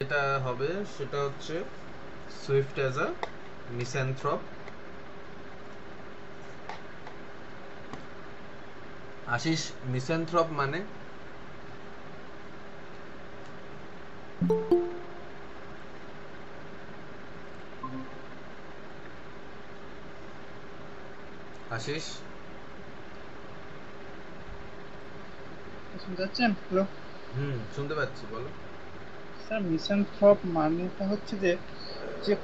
যেটা হবে সেটা হচ্ছে সুইফট অ্যাজ আ মিস্যানথ্রপ। আশিস, মিস্যানথ্রপ মানে আশিস শুনতে পাচ্ছেন? হ্যালো শুনতে পাচ্ছি, বলো। স্যার, মিসানথ্রপ মানেটা হচ্ছে যে যে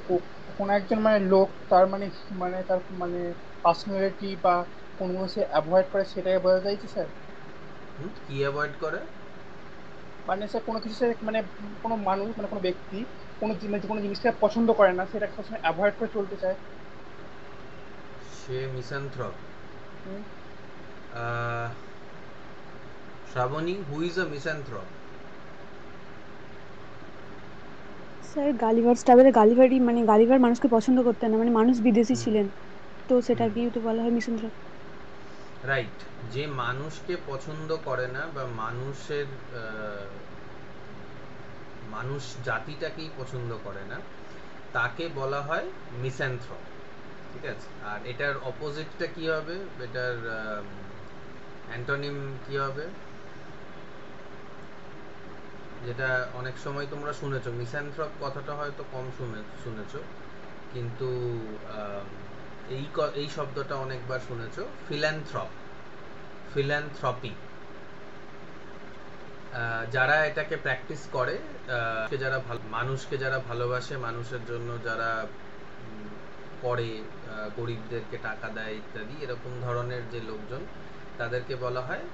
কোনো একজন মানে লোক তার মানে মানে তার মানে পার্সোনালিটি বা কোনো সে অ্যাভয়েড করে, সেটাই বোঝা যায় যে স্যার। কি অ্যাভয়েড করে? মানে স্যার কোনো কিছু সে মানে কোনো মানুষ মানে কোনো ব্যক্তি মানে কোনো জিনিসটা পছন্দ করে না, সেটাকে সবসময় অ্যাভয়েড করে চলতে চায়। সে মিস্যানথ্রপ। হুম। Shraboni, who is a misanthrope? Sir Gulliver স্টাবেলে গালিভারই মানে গালিভার মানুষকে পছন্দ করতেন না, মানে মানুষ বিদেশি ছিলেন, তো সেটাকেই তো বলা হয় মিসেন্থ্রপ। রাইট। যে মানুষকে পছন্দ করে না বা মানুষ জাতিটাকেই পছন্দ করে না, তাকে বলা হয় মিস্যানথ্রপ। ঠিক আছে, আর এটার অপোজিটটা কি হবে? এটার অ্যান্টোনিম কি হবে? যেটা অনেক সময় তোমরা শুনেছো, মিস্যানথ্রপ কথাটা হয়তো কম শুনেছো, কিন্তু আম, এই শব্দটা অনেকবার শুনেছো, ফিল্যান্থ্রপ, ফিল্যান্থ্রপি। যারা এটাকে প্র্যাকটিস করে, যারা মানুষকে যারা ভালোবাসে, মানুষের জন্য যারা করে, গরিবদেরকে টাকা দেয় ইত্যাদি, এরকম ধরনের যে লোকজন, তাদেরকে বলা হয়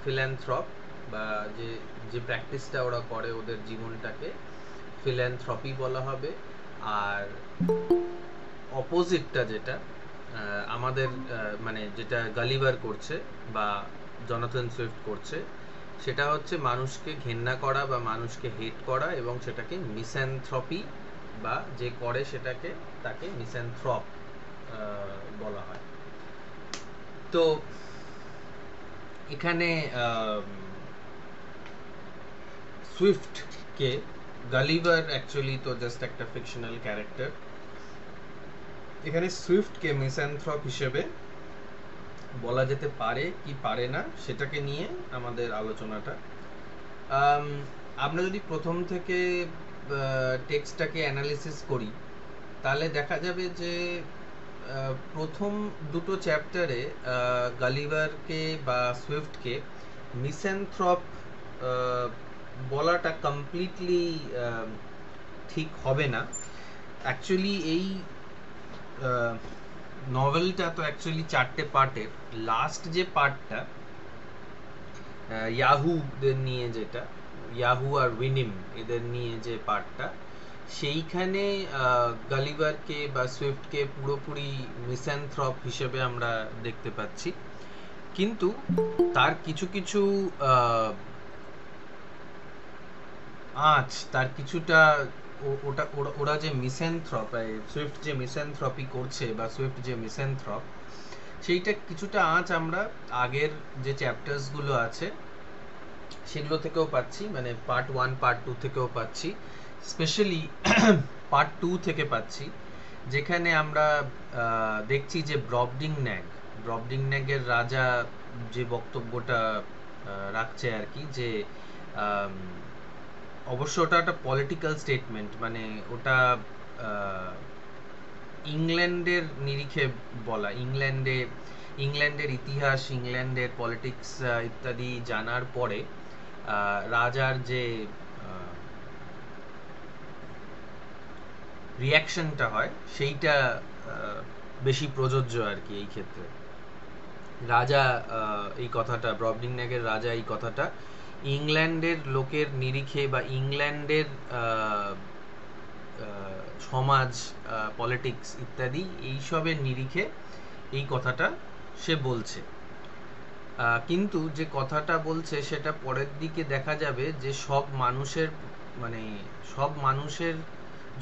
ফিল্যান্থ্রপ, বা যে যে প্র্যাকটিসটা ওরা করে ওদের জীবনটাকে ফিল্যান্থ্রপি বলা হবে। আর অপোজিটটা যেটা আমাদের মানে যেটা গালিভার করছে বা জনাথন সুইফট করছে, সেটা হচ্ছে মানুষকে ঘেন্না করা বা মানুষকে হেট করা, এবং সেটাকে মিস্যানথ্রপি বা যে করে সেটাকে, তাকে মিস্যানথ্রপ বলা হয়। তো এখানে সুইফটকে, গালিভার অ্যাকচুয়ালি তো জাস্ট একটা ফিকশনাল ক্যারেক্টার, এখানে সুইফটকে মিস্যানথ্রপ হিসেবে বলা যেতে পারে কি পারে না, সেটাকে নিয়ে আমাদের আলোচনাটা। আমরা যদি প্রথম থেকে টেক্সটটাকে অ্যানালিসিস করি, তাহলে দেখা যাবে যে প্রথম দুটো চ্যাপ্টারে গালিভারকে বা সুইফটকে মিস্যানথ্রপ বলাটা কমপ্লিটলি ঠিক হবে না। অ্যাকচুয়ালি এই নভেলটা তো অ্যাকচুয়ালি 4টে পার্টের। লাস্ট যে পার্টটা ইয়াহুদের নিয়ে, যেটা ইয়াহু আর উইনিম এদের নিয়ে যে পার্টটা, সেইখানে গালিভারকে বা সুইফটকে পুরোপুরি মিস্যানথ্রপ হিসেবে আমরা দেখতে পাচ্ছি। কিন্তু তার কিছু কিছু তার কিছুটা ওরা যে মিস্যানথ্রপ, সুইফট যে মিস্যানথ্রপি করছে বা সুইফট যে মিস্যানথ্রপ, সেইটা কিছুটা আমরা আগের যে চ্যাপ্টার্সগুলো আছে সেগুলো থেকেও পাচ্ছি, মানে পার্ট 1 পার্ট 2 থেকেও পাচ্ছি, স্পেশালি পার্ট 2 থেকে পাচ্ছি, যেখানে আমরা দেখছি যে ব্রবডিং ন্যাগের রাজা যে বক্তব্যটা রাখছে আর কি, যে অবশ্য ওটা একটা পলিটিক্যাল স্টেটমেন্ট, মানে ওটা ইংল্যান্ডের নিরিখে বলা, ইংল্যান্ডের ইতিহাস, ইংল্যান্ডের পলিটিক্স ইত্যাদি জানার পরে রাজার যে রিয়াকশনটা হয় সেইটা বেশি প্রযোজ্য আর কি এই ক্ষেত্রে। রাজা এই কথাটা, ব্রবডিংন্যাগের রাজা এই কথাটা ইংল্যান্ডের লোকের নিরিখে বা ইংল্যান্ডের সমাজ, পলিটিক্স ইত্যাদি এইসবের নিরিখে এই কথাটা সে বলছে। কিন্তু যে কথাটা বলছে সেটা পরের দিকে দেখা যাবে যে সব মানুষের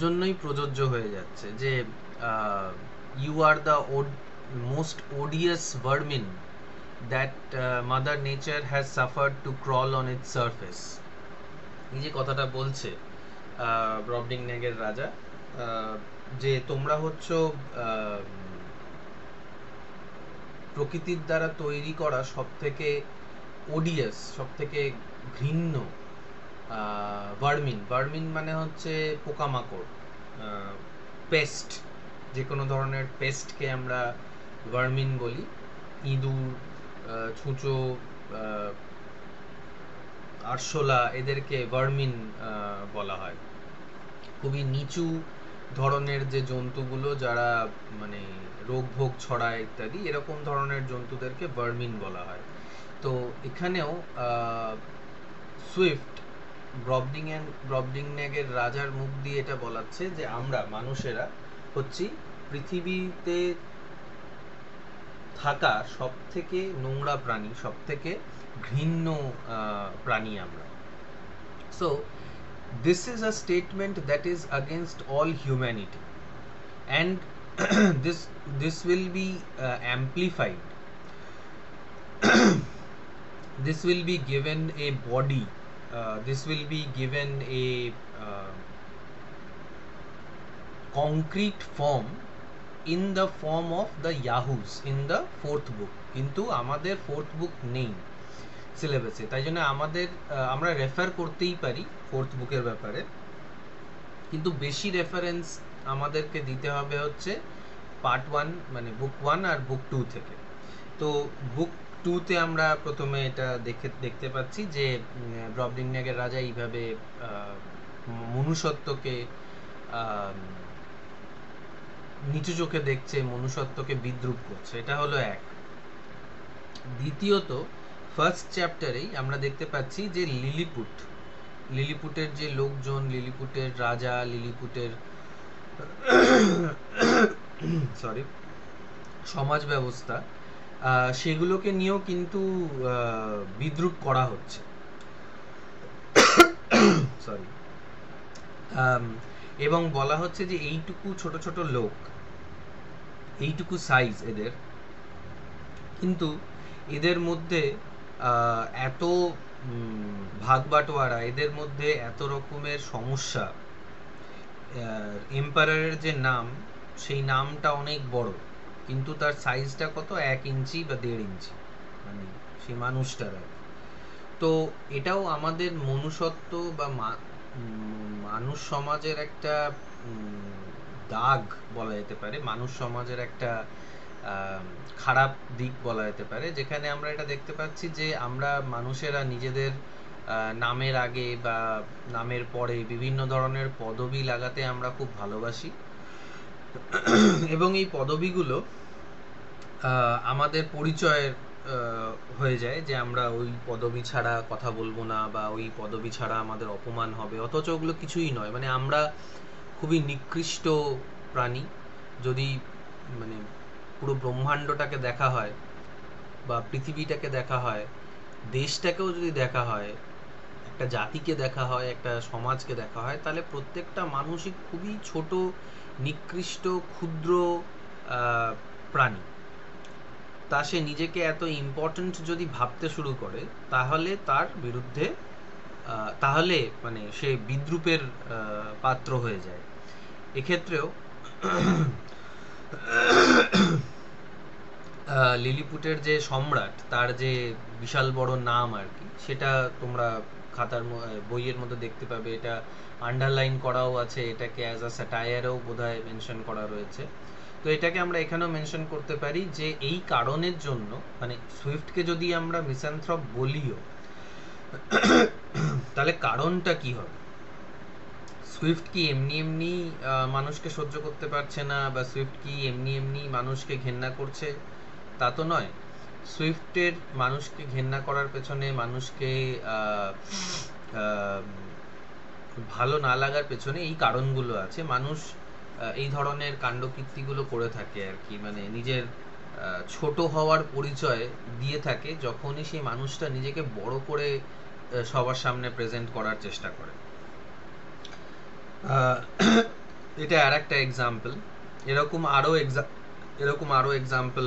জন্যই প্রযোজ্য হয়ে যাচ্ছে, যে you are the most odious vermin that mother nature has suffered to crawl on its surface. এই যে কথাটা বলছে ব্রবডিংন্যাগের রাজা, যে তোমরা হচ্ছ প্রকৃতির দ্বারা তৈরি করা সব থেকে ওডিয়াস, সব থেকে ঘৃণ্য ভার্মিন। ভার্মিন মানে হচ্ছে পোকামাকড়, পেস্ট, যে কোনো ধরনের পেস্টকে আমরা ভার্মিন বলি। ইঁদুর, ছুঁচো, আরশোলা, এদেরকে ভার্মিন বলা হয়। খুবই নিচু ধরনের যে জন্তুগুলো যারা মানে রোগ ভোগ ছড়ায় ইত্যাদি, এরকম ধরনের জন্তুদেরকে ভার্মিন বলা হয়। তো এখানেও সুইফট ব্রবডিংন্যাগের রাজার মুখ দিয়ে এটা বলাচ্ছে যে আমরা মানুষেরা হচ্ছি পৃথিবীতে থাকা সব থেকে নোংরা প্রাণী, সব থেকে ঘৃণ্য প্রাণী আমরা। So this is a statement that is against all humanity, and this will be amplified. This will be given a body, this will be given a concrete form in the form of the Yahoos in the 4th book. কিন্তু আমাদের 4th book নেই সিলেবাসে, তাই জন্য আমরা refer করতেই পারি 4th বুকের ব্যাপারে, কিন্তু বেশি রেফারেন্স আমাদেরকে দিতে হবে হচ্ছে পার্ট 1 মানে বুক 1 আর বুক 2 থেকে। তো বুক 2 তে আমরা প্রথমে এটা দেখতে পাচ্ছি যে ব্রবডিংন্যাগের রাজা এইভাবে মনুষ্যত্বকে নিচু চোখে দেখছে, মনুষ্যত্বকে বিদ্রূপ করছে। এটা হলো এক। দ্বিতীয়ত, ফার্স্ট চ্যাপ্টারেই আমরা দেখতে পাচ্ছি যে লিলিপুটের যে লোকজন, লিলিপুটের রাজা, লিলিপুটের সমাজ ব্যবস্থা, সেগুলোকে নিয়েও কিন্তু বিদ্রূপ করা হচ্ছে। এবং বলা হচ্ছে যে এইটুকু ছোট ছোট লোক, এইটুকু সাইজ এদের, কিন্তু এদের মধ্যে এত ভাগ বাটোয়ারা, এদের মধ্যে এত রকমের সমস্যা। এম্পারারের যে নাম, সেই নামটা অনেক বড়, কিন্তু তার সাইজটা কত, 1 ইঞ্চি বা 1.5 ইঞ্চি, মানে সেই মানুষটার। তো এটাও আমাদের মনুষ্যত্ব বা মানুষ সমাজের একটা দাগ বলা যেতে পারে, মানুষ সমাজের একটা খারাপ দিক বলা যেতে পারে, যেখানে আমরা এটা দেখতে পাচ্ছি যে আমরা মানুষেরা নিজেদের নামের আগে বা নামের পরে বিভিন্ন ধরনের পদবি লাগাতে আমরা খুব ভালোবাসি, এবং এই পদবিগুলো আমাদের পরিচয়ের হয়ে যায়, যে আমরা ওই পদবি ছাড়া কথা বলবো না, বা ওই পদবি ছাড়া আমাদের অপমান হবে, অথচ ওগুলো কিছুই নয়। মানে আমরা খুবই নিকৃষ্ট প্রাণী। যদি মানে পুরো ব্রহ্মাণ্ডটাকে দেখা হয়, বা পৃথিবীটাকে দেখা হয়, দেশটাকেও যদি দেখা হয়, একটা জাতিকে দেখা হয়, একটা সমাজকে দেখা হয়, তাহলে প্রত্যেকটা মানুষই খুবই ছোট, নিকৃষ্ট, ক্ষুদ্র প্রাণী। তা সে নিজেকে এত ইম্পর্ট্যান্ট যদি ভাবতে শুরু করে, তাহলে তার বিরুদ্ধে তাহলে মানে সে বিদ্রূপের পাত্র হয়ে যায়। এক্ষেত্রেও লিলিপুটের যে সম্রাট, তার যে বিশাল বড় নাম আর কি, সেটা তোমরা খাতার বইয়ের মধ্যে দেখতে পাবে। এটা আন্ডারলাইন করাও আছে, এটাকে অ্যাজ আ স্যাটায়ারও বোধহয় মেনশন করা রয়েছে। তো এটাকে আমরা এখানেও মেনশন করতে পারি যে এই কারণের জন্য, মানে সুইফটকে যদি আমরা মিসানথ্রপ বলিও, তাহলে কারণটা কি হবে? সুইফট কি এমনি এমনি মানুষকে সহ্য করতে পারছে না, বা সুইফট কি এমনি এমনি মানুষকে ঘেন্না করছে? তা তো নয়। সুইফটের মানুষকে ঘেন্না করার পেছনে, মানুষকে ভালো না লাগার পেছনে এই কারণগুলো আছে। মানুষ এই ধরনের কাণ্ডকীর্তিগুলো করে থাকে আর কি, মানে নিজের ছোট হওয়ার পরিচয় দিয়ে থাকে যখনই সেই মানুষটা নিজেকে বড় করে সবার সামনে প্রেজেন্ট করার চেষ্টা করে। এটা আর একটা এক্সাম্পল। এরকম আরো এক্সাম্পল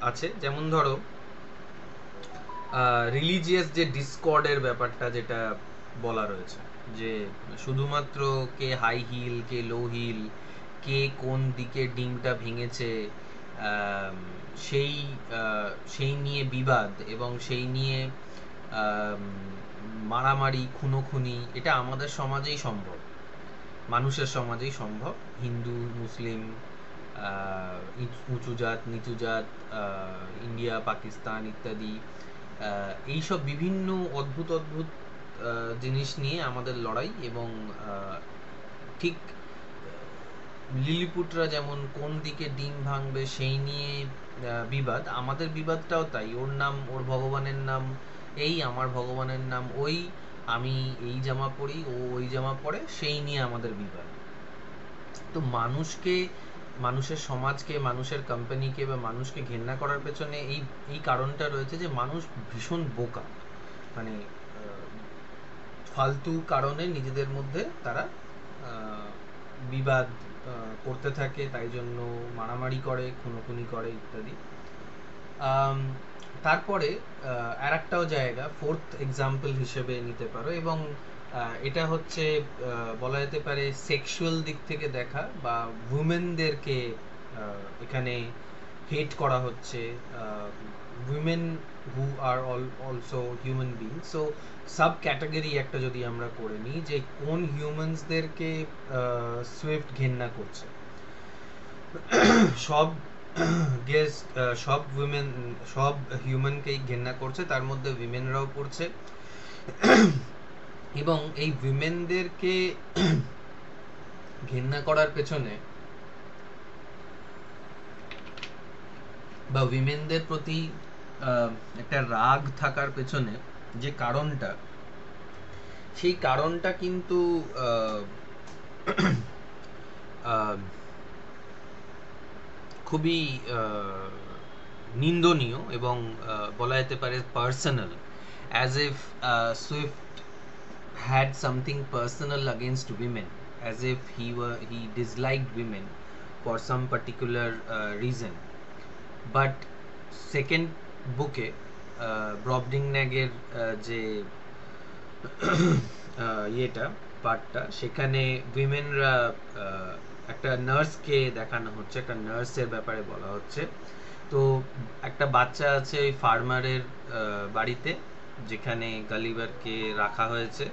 আছে। যেমন ধরো রিলিজিয়াস যে ডিসকর্ডের ব্যাপারটা, যেটা বলা রয়েছে, যে শুধুমাত্র কে হাই হিল কে লো হিল, কে কোন দিকে ডিমটা ভেঙেছে, আম, সেই সেই নিয়ে বিবাদ এবং সেই নিয়ে আম, মারামারি খুনোখুনি, এটা আমাদের সমাজেই সম্ভব, মানুষের সমাজেই সম্ভব। হিন্দু, মুসলিম, উঁচু জাত নিচু জাত, ইন্ডিয়া পাকিস্তান ইত্যাদি, এইসব বিভিন্ন অদ্ভুত অদ্ভুত জিনিস নিয়ে আমাদের লড়াই। এবং ঠিক লিলিপুটরা যেমন কোন দিকে ডিম ভাঙবে সেই নিয়ে বিবাদ, আমাদের বিবাদটাও তাই। ওর নাম, ওর ভগবানের নাম এই, আমার ভগবানের নাম ওই, আমি এই জামা পরি, ও ওই জামা পরে, সেই নিয়ে আমাদের বিবাদ। তো মানুষকে, মানুষের সমাজকে, মানুষের কোম্পানিকে বা মানুষকে ঘেন্না করার পেছনে এই এই কারণটা রয়েছে যে মানুষ ভীষণ বোকা, মানে ফালতু কারণে নিজেদের মধ্যে তারা বিবাদ করতে থাকে, তাই জন্য মারামারি করে, খুনোখুনি করে ইত্যাদি। তারপরে আর একটাও জায়গা ফোর্থ এক্সাম্পল হিসেবে নিতে পারো, এবং এটা হচ্ছে বলা যেতে পারে সেক্সুয়াল দিক থেকে দেখা, বা উইমেনদেরকে এখানে হেট করা হচ্ছে, women who are also human being. So sub category একটা যদি আমরা করে নিই, যে কোন হিউম্যানসদেরকে সুইফট ঘেন্না করছে। সব গেস্ট, সব উইমেন, সব হিউম্যানকেই ঘেন্না করছে, তার মধ্যে উইমেনরাও পড়ছে। এবং এই উইমেনদেরকে ঘেন্না করার পেছনে বা উইমেনদের প্রতি একটা রাগ থাকার পেছনে যে কারণটা, সেই কারণটা কিন্তু খুবই নিন্দনীয় এবং বলা যেতে পারে personal, as if Swift had something personal against women, as if he disliked women for some particular reason. But second book এ ব্রবডিংন্যাগের যে ইয়েটা পার্টটা, সেখানে উইমেনরা একটা নার্সকে দেখানো হচ্ছে, একটা নার্সের ব্যাপারে বলা হচ্ছে। তো একটা বাচ্চা আছে ওই ফার্মারের বাড়িতে, যেখানে গালিভারকে রাখা হয়েছে।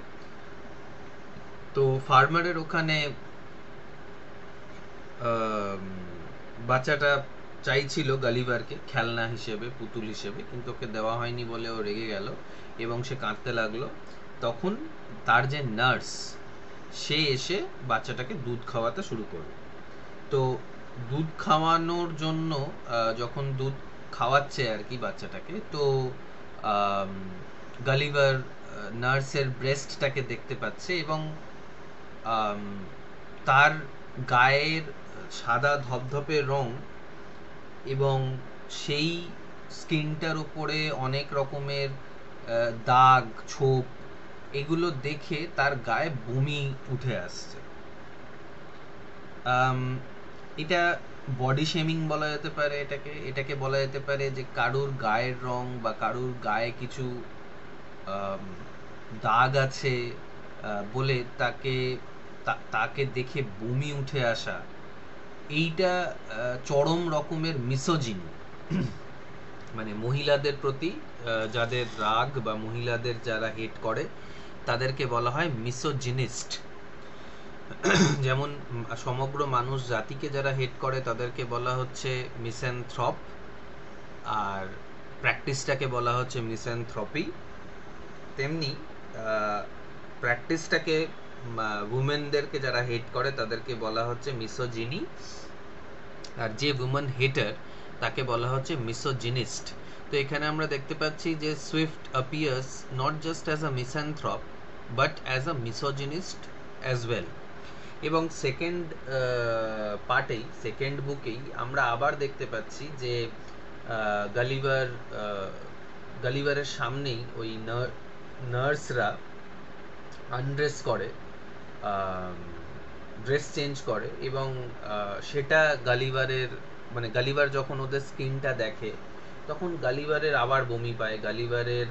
তো ফার্মারের ওখানে বাচ্চাটা চাইছিল গালিভারকে খেলনা হিসেবে, পুতুল হিসেবে, কিন্তু ওকে দেওয়া হয়নি বলে ও রেগে গেল এবং সে কাঁদতে লাগলো। তখন তার যে নার্স, সে এসে বাচ্চাটাকে দুধ খাওয়াতে শুরু করলো। তো দুধ খাওয়ানোর জন্য যখন দুধ খাওয়াচ্ছে আর কি বাচ্চাটাকে, তো গালিভার নার্সের ব্রেস্টটাকে দেখতে পাচ্ছে এবং তার গায়ের সাদা ধপধপে রং এবং সেই স্কিনটার উপরে অনেক রকমের দাগ ছোপ, এগুলো দেখে তার গায়ে বমি উঠে আসছে। এটা বডি শেমিং বলা যেতে পারে, এটাকে বলা যেতে পারে যে কারুর গায়ের রং বা কারুর গায়ে কিছু দাগ আছে বলে তাকে দেখে বমি উঠে আসা, এইটা চরম রকমের মিসোজিনি। মানে মহিলাদের প্রতি যাদের রাগ বা মহিলাদের যারা হেট করে, তাদেরকে বলা হয় মিসোজিনিস্ট। যেমন সমগ্র মানুষ জাতিকে যারা হেট করে তাদেরকে বলা হচ্ছে মিসেনথ্রপ, আর প্র্যাকটিসটাকে বলা হচ্ছে মিসেনথ্রপি। তেমনি প্র্যাকটিসটাকে, উমেনদেরকে যারা হেট করে তাদেরকে বলা হচ্ছে মিসোজিনি, আর যে উমেন হেটার তাকে বলা হচ্ছে মিসোজিনিস্ট। তো এখানে আমরা দেখতে পাচ্ছি যে Swift appears not just as a misanthrope but as a misogynist as well. এবং সেকেন্ড পার্টেই, সেকেন্ড বুকেই আমরা আবার দেখতে পাচ্ছি যে গালিভারের সামনেই ওই নার্সরা আনড্রেস করে, ড্রেস চেঞ্জ করে, এবং সেটা গালিভারের, মানে গালিভার যখন ওদের স্কিনটা দেখে তখন গালিভারের আবার বমি পায়, গালিভারের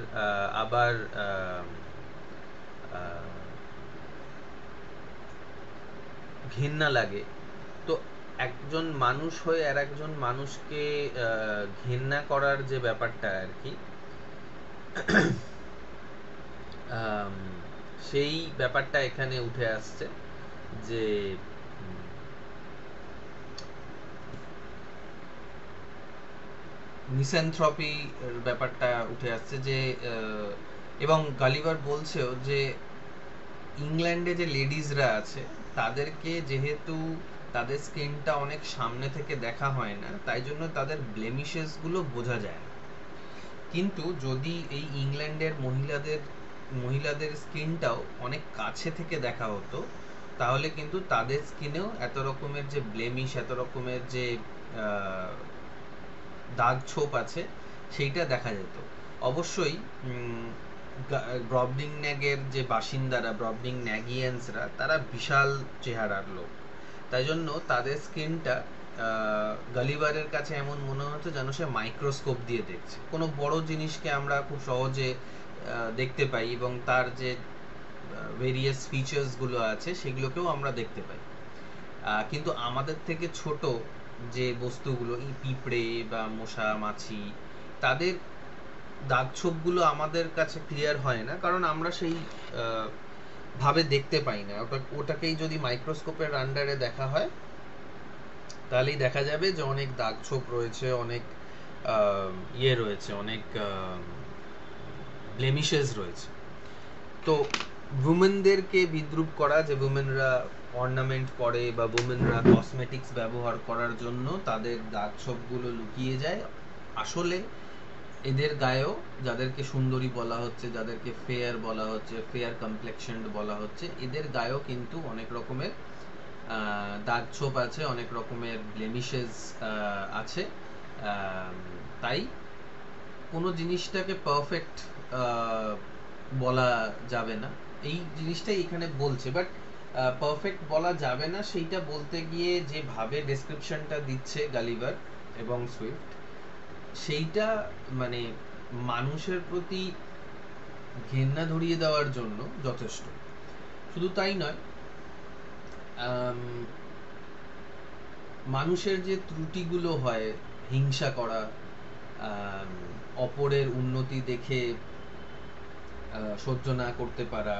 আবার ঘেন্না লাগে, তো একজন মানুষ হয়ে আর একজন মানুষকে ঘেন্না করার যে ব্যাপারটা আর কি, সেই ব্যাপারটা এখানে উঠে আসছে যে মিস্যানথ্রপি ব্যাপারটা উঠে আসছে যে এবং গালিভার বলছেও যে ইংল্যান্ডে যে লেডিজরা আছে তাদেরকে যেহেতু তাদের স্কিনটা অনেক সামনে থেকে দেখা হয় না, তাই জন্য তাদের ব্লেমিশেসগুলো বোঝা যায় না। কিন্তু যদি এই ইংল্যান্ডের মহিলাদের স্কিনটাও অনেক কাছে থেকে দেখা হতো, তাহলে কিন্তু তাদের স্কিনেও এত রকমের যে ব্লেমিশ, এত রকমের যে দাগ ছোপ আছে, সেইটা দেখা যেত। অবশ্যই ব্রবডিংন্যাগের যে বাসিন্দারা, ব্রবডিংন্যাগিয়ানসরা, তারা বিশাল চেহারার লোক, তাই জন্য তাদের স্কিনটা গালিভারের কাছে এমন মনে হচ্ছে যেন সে মাইক্রোস্কোপ দিয়ে দেখছে। কোনো বড় জিনিসকে আমরা খুব সহজে দেখতে পাই এবং তার যে ভেরিয়াস ফিচার্সগুলো আছে সেগুলোকেও আমরা দেখতে পাই, কিন্তু আমাদের থেকে ছোট যে বস্তুগুলো, এই পিঁপড়ে বা মশা মাছি, তাদের দাগছোপগুলো আমাদের কাছে ক্লিয়ার হয় না, কারণ আমরা সেই ভাবে দেখতে পাই না। ওটাকেই যদি মাইক্রোস্কোপের আন্ডারে দেখা হয় তাহলেই দেখা যাবে যে অনেক দাগছোপ রয়েছে, অনেক রয়েছে, অনেক ব্লেমিশেস রয়েছে। তো উমেনদেরকে বিদ্রুপ করা, যে উমেনরা অর্নামেন্ট পরে বা উমেনরা কসমেটিক্স ব্যবহার করার জন্য তাদের দাগছোপগুলো লুকিয়ে যায়, আসলে এদের গায়েও, যাদেরকে সুন্দরী বলা হচ্ছে, যাদেরকে ফেয়ার বলা হচ্ছে, ফেয়ার কমপ্লেকশন বলা হচ্ছে, এদের গায়েও কিন্তু অনেক রকমের দাগছোপ আছে, অনেক রকমের ব্লেমিশেস আছে। তাই কোনো জিনিসটাকে পারফেক্ট বলা যাবে না, এই জিনিসটাই এখানে বলছে। বাট পারফেক্ট বলা যাবে না সেইটা বলতে গিয়ে যেভাবে ডেসক্রিপশনটা দিচ্ছে গালিভার এবং সুইফট, সেইটা মানে মানুষের প্রতি ঘেন্না ধরিয়ে দেওয়ার জন্য যথেষ্ট। শুধু তাই নয়, মানুষের যে ত্রুটিগুলো হয়, হিংসা করা, অপরের উন্নতি দেখে সহ্য না করতে পারা,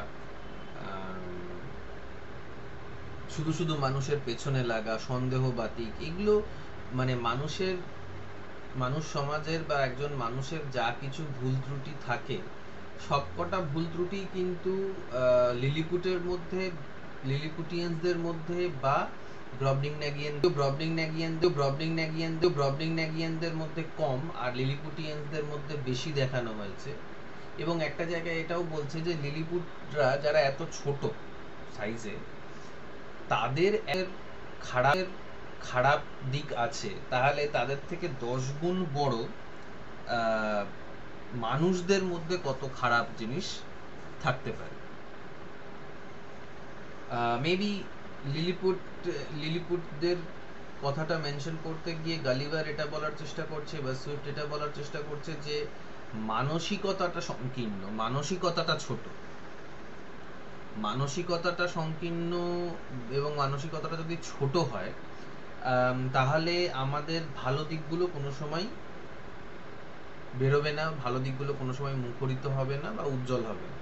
শুধু শুধু মানুষের পেছনে লাগা, সন্দেহবাতিক, এগুলো মানে মানুষ সমাজের বা একজন মানুষের যা কিছু ভুল ত্রুটি থাকে, সবকটা ভুল ত্রুটি কিন্তু লিলিপুটিয়ানসদের মধ্যে বা ব্রবডিংন্যাগিয়ানদের মধ্যে কম আর লিলিপুটিয়ানসদের মধ্যে বেশি দেখানো হয়েছে। এবং একটা জায়গায় এটাও বলছে যে লিলিপুটরা যারা এত ছোট সাইজে, তাদের খারাপ দিক আছে, তাহলে তাদের থেকে 10 গুণ বড় মানুষদের মধ্যে কত খারাপ জিনিস থাকতে পারে। মেবি লিলিপুটদের কথাটা মেনশন করতে গিয়ে গালিভার এটা বলার চেষ্টা করছে বা সুইফট এটা বলার চেষ্টা করছে যে মানসিকতাটা সংকীর্ণ, মানসিকতাটা ছোট, মানসিকতাটা সংকীর্ণ, এবং মানসিকতাটা যদি ছোট হয় তাহলে আমাদের ভালো দিকগুলো কোনো সময় বেরোবে না, ভালো দিকগুলো কোনো সময় মুখরিত হবে না বা উজ্জ্বল হবে না।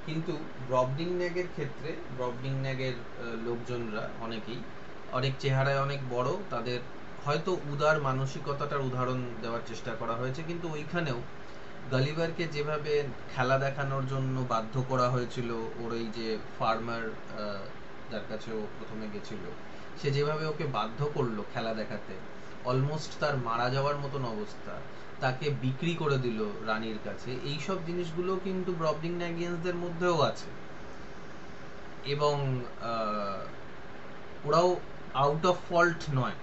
কিন্তু ব্রবডিংন্যাগের ক্ষেত্রে ব্রবডিংন্যাগের লোকজনরা অনেক চেহারায় অনেক বড়, তাদের হয়তো উদার মানসিকতাটার উদাহরণ দেওয়ার চেষ্টা করা হয়েছে, কিন্তু ওইখানেও গালিভারকে যেভাবে খেলা দেখানোর জন্য বাধ্য করা হয়েছিল, ওর এই যে ফার্মার যার কাছে ও প্রথমে গেছিল, সে যেভাবে ওকে বাধ্য করলো খেলা দেখাতে, অলমোস্ট তার মারা যাওয়ার মতন অবস্থা, তাকে বিক্রি করে দিল রানীর কাছে, এইসব জিনিসগুলো কিন্তু ব্রবডিংন্যাগিয়ানসদের মধ্যেও আছে। এবং ওরাও আউট অফ ফল্ট নয়।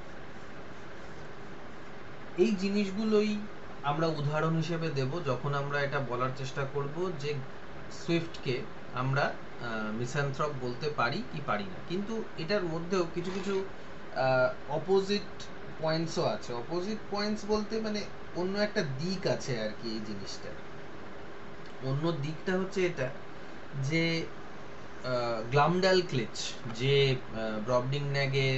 এই জিনিসগুলোই আমরা উদাহরণ হিসেবে দেব যখন আমরা এটা বলার চেষ্টা করব যে সুইফটকে আমরা মিস্যানথ্রপ বলতে পারি কি পারি না। কিন্তু এটার মধ্যেও কিছু কিছু অপোজিট পয়েন্টসও আছে। অপোজিট পয়েন্টস বলতে মানে অন্য একটা দিক আছে আর কি এই জিনিসটা। অন্য দিকটা হচ্ছে এটা যে গ্লামডালক্লিচ যে ব্রবডিংন্যাগে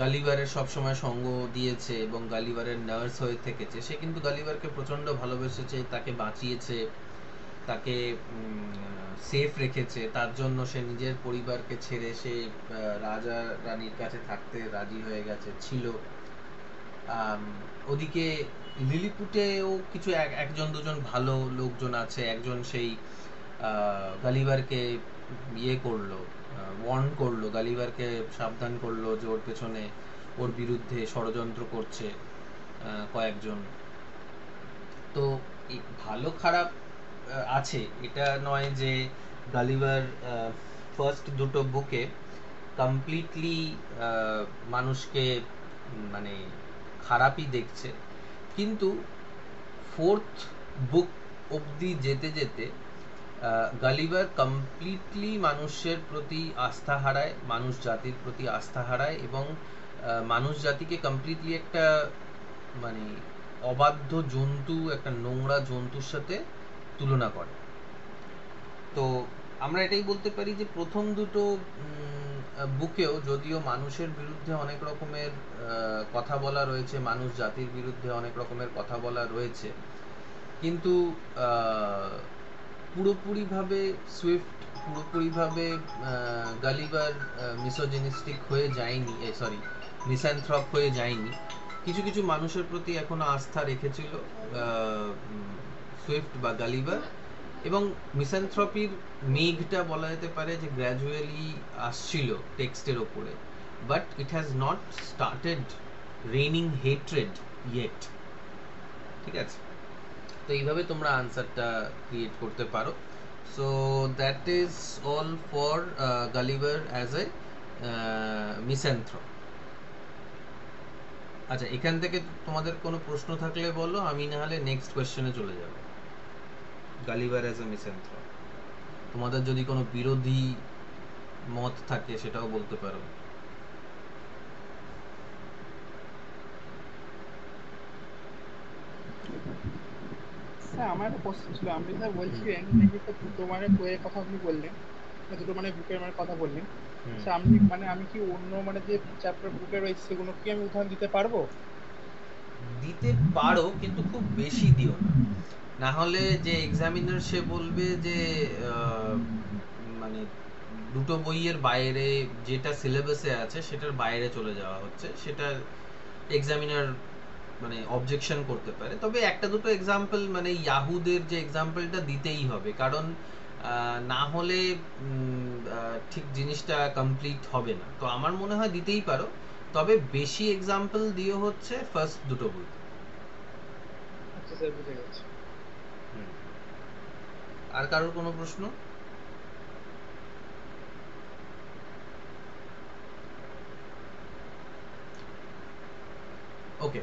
গালিভারের সবসময় সঙ্গ দিয়েছে এবং গালিভারের নার্স হয়ে থেকেছে, সে কিন্তু গালিভারকে প্রচণ্ড ভালোবেসেছে, তাকে বাঁচিয়েছে, তাকে সেফ রেখেছে। তার জন্য সে নিজের পরিবারকে ছেড়ে সে রাজা রানীর কাছে থাকতে রাজি হয়ে গেছে ছিল। ওদিকে লিলিপুটেও কিছু একজন দুজন ভালো লোকজন আছে। একজন সেই গালিভারকে ইয়ে করলো, ওয়ার্ন করলো, গালিভারকে সাবধান করলো যে ওর পেছনে ওর বিরুদ্ধে ষড়যন্ত্র করছে কয়েকজন। তো ভালো খারাপ আছে, এটা নয় যে গালিভার ফার্স্ট দুটো বুকে কমপ্লিটলি মানুষকে মানে খারাপই দেখছে, কিন্তু ফোর্থ বুক অবধি যেতে যেতে গালিভার কমপ্লিটলি মানুষের প্রতি আস্থা হারায়, মানুষ জাতির প্রতি আস্থা হারায় এবং মানুষ জাতিকে কমপ্লিটলি একটা মানে অবাধ্য জন্তু, একটা নোংরা জন্তুর সাথে তুলনা করে। তো আমরা এটাই বলতে পারি যে প্রথম দুটো বুকেও যদিও মানুষের বিরুদ্ধে অনেক রকমের কথা বলা রয়েছে, মানুষ জাতির বিরুদ্ধে অনেক রকমের কথা বলা রয়েছে, কিন্তু পুরোপুরিভাবে সুইফট, পুরোপুরিভাবে গালিভার মিসোজিনিস্টিক হয়ে যায়নি, মিস্যানথ্রপ হয়ে যায়নি। কিছু কিছু মানুষের প্রতি এখনো আস্থা রেখেছিল সুইফট বা গালিভার, এবং মিস্যানথ্রপির মেঘটা বলা যেতে পারে যে গ্র্যাজুয়ালি আসছিল টেক্সটের ওপরে, but it has not started raining hatred yet. ঠিক আছে, তো এইভাবে তোমরা আনসারটা ক্রিয়েট করতে পারো। So that is all for Gulliver as a misanthrope. আচ্ছা, এখান থেকে তোমাদের কোনো প্রশ্ন থাকলে বলো, আমি না হলে নেক্সট কোয়েশ্চেনে চলে যাব। গালিভার অ্যাজ এ মিস্যানথ্রপ, তোমাদের যদি কোনো বিরোধী মত থাকে সেটাও বলতে পারো। স্যার আমার একটা প্রশ্ন ছিল, আপনি স্যার বলছিলেন নাকি স্যার দুটো মানে বইয়ের কথা আপনি বললেন, দুটো মানে বুকের মানে কথা বললেন স্যার, আপনি মানে আমি কি অন্য মানে যে চ্যাপ্টার বুকে রয়েছে সেগুলো কি আমি উদাহরণ দিতে পারবো? দিতে পারো, কিন্তু খুব বেশি দিও না, না হলে যে এক্সামিনার সে বলবে যে মানে দুটো বইয়ের বাইরে যেটা সিলেবাসে আছে সেটার বাইরে চলে যাওয়া হচ্ছে, সেটা এক্সামিনার মানে অবজেকশন করতে পারে। তবে একটা দুটো এক্সাম্পল মানে ইয়াহুদের যে এক্সাম্পলটা দিতেই হবে, কারণ না হলে ঠিক জিনিসটা কমপ্লিট হবে না। তো আমার মনে হয় দিতেই পারো, তবে বেশি এক্সাম্পল দিয়ে হচ্ছে ফার্স্ট দুটো বই। আচ্ছা স্যার, বুঝে গেছি। আর কারোর কোনো প্রশ্ন? ওকে।